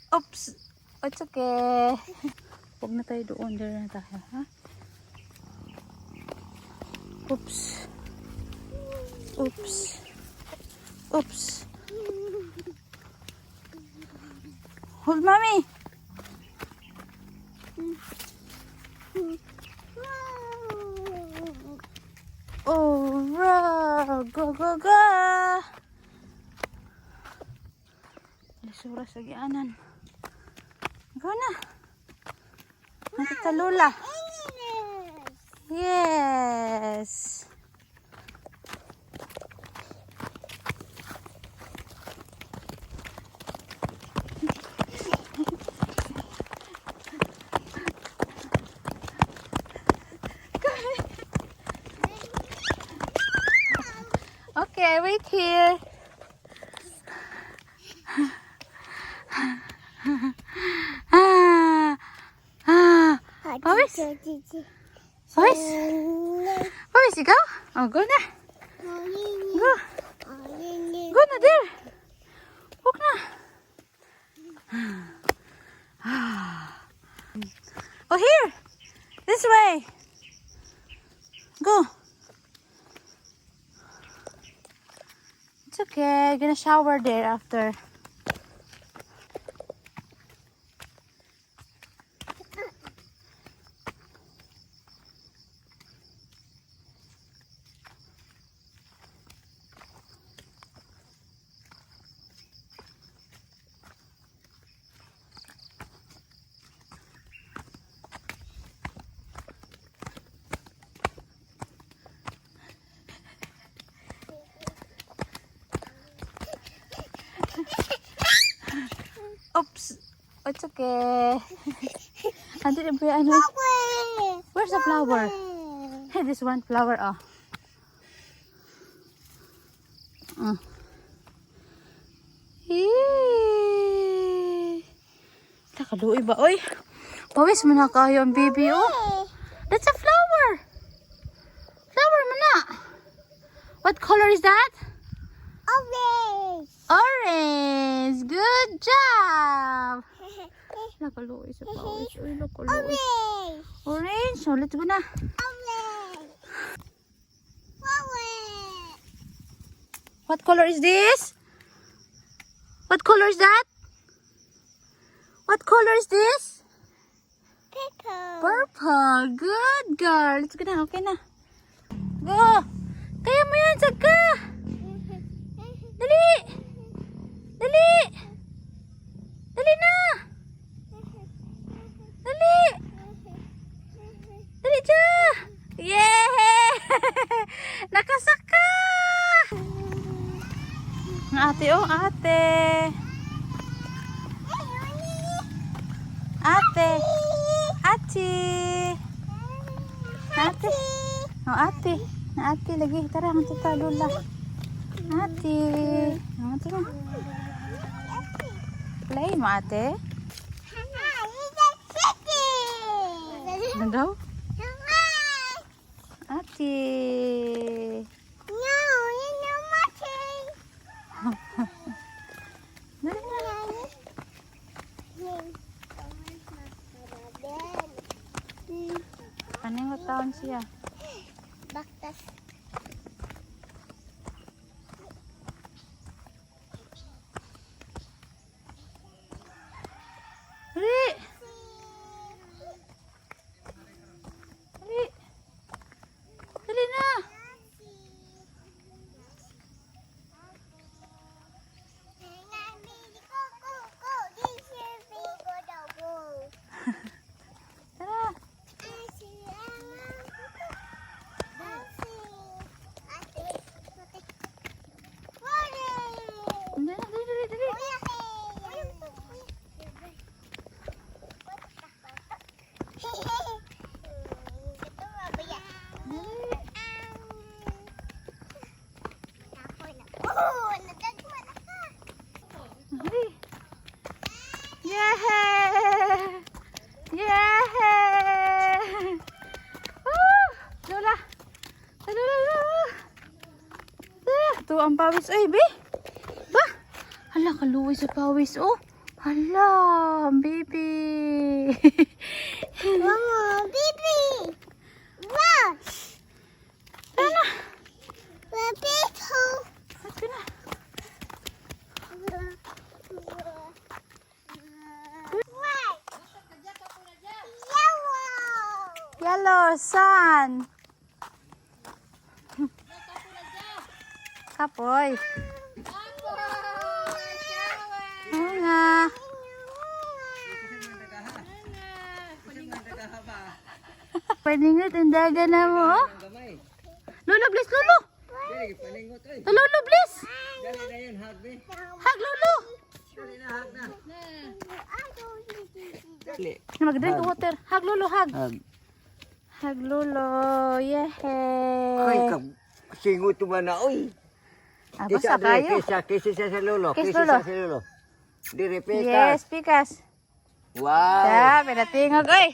Oops! It's okay. Huwag na tayo doon. There na tayo, ha? Oops. Oops. Oops. Hold, mommy. Oh, bro. Go, go, go. Lisura sa gianan. Go na. Natatalula. Yes. Okay, wait here. Pawis? Pawis? Pawis, ikaw? Oh, go na. Go. Go na there. Walk na. Oh, here. This way. Go. It's okay. I'm gonna shower there after. Oops. It's okay. I didn't bring any. Where's the flower? Hey, this one flower. Oh. Yee. Nakaluoy ba? Oy. Pawis mo na kayo ang baby. Oh. That's a flower. Flower mo na. What color is that? Orange. Orange. Good job. Nakaluoy sa pawis. Uy, nakaluoy. Orange. Orange. So, let's go na. Orange. Flower. What color is this? What color is that? What color is this? Purple. Purple. Good girl. Let's go na. Okay na. Go. Kaya mo yan. Saka. Dali. Dali. Dali na. Dali. Dali siya. Yeah. Nakasaka. Ate, oh, ate. Ate. Ate. Ate. Oh, ate. Na ate lagi. Tara, ang tutalula. Ate. Oh, tara. Play mo, ate. Ano daw? Ate. Dali na. Kaning taon siya? Baktas. Dali. Dali. Dali na. Tara. Dali, dali, dali, dali. Dali. Yay! Yay! Woo! Lola! Lola! Ito ang pawis. Ay, be! Ba? Hala, kaluwi sa pawis. Oh! Hala, ang baby. Mama, baby. Wow. Ano? Potato. Ito na. Yellow. Yellow sun. Kapoy. Oo nga. Paningot ang daga na mo. Oh. Lolo, please, Lolo. Lolo, please. Hug, Lolo. Mag-drink water. Hug, Lolo, hug. Hug, Lolo. Yehey. Singot ba na, oy? Basta kayo. Kisa sa lolo. Kiss Kisa lolo. sa lolo. Dire, pikas. Yes, pikas. Wow. Sa, pinatingog. Oy.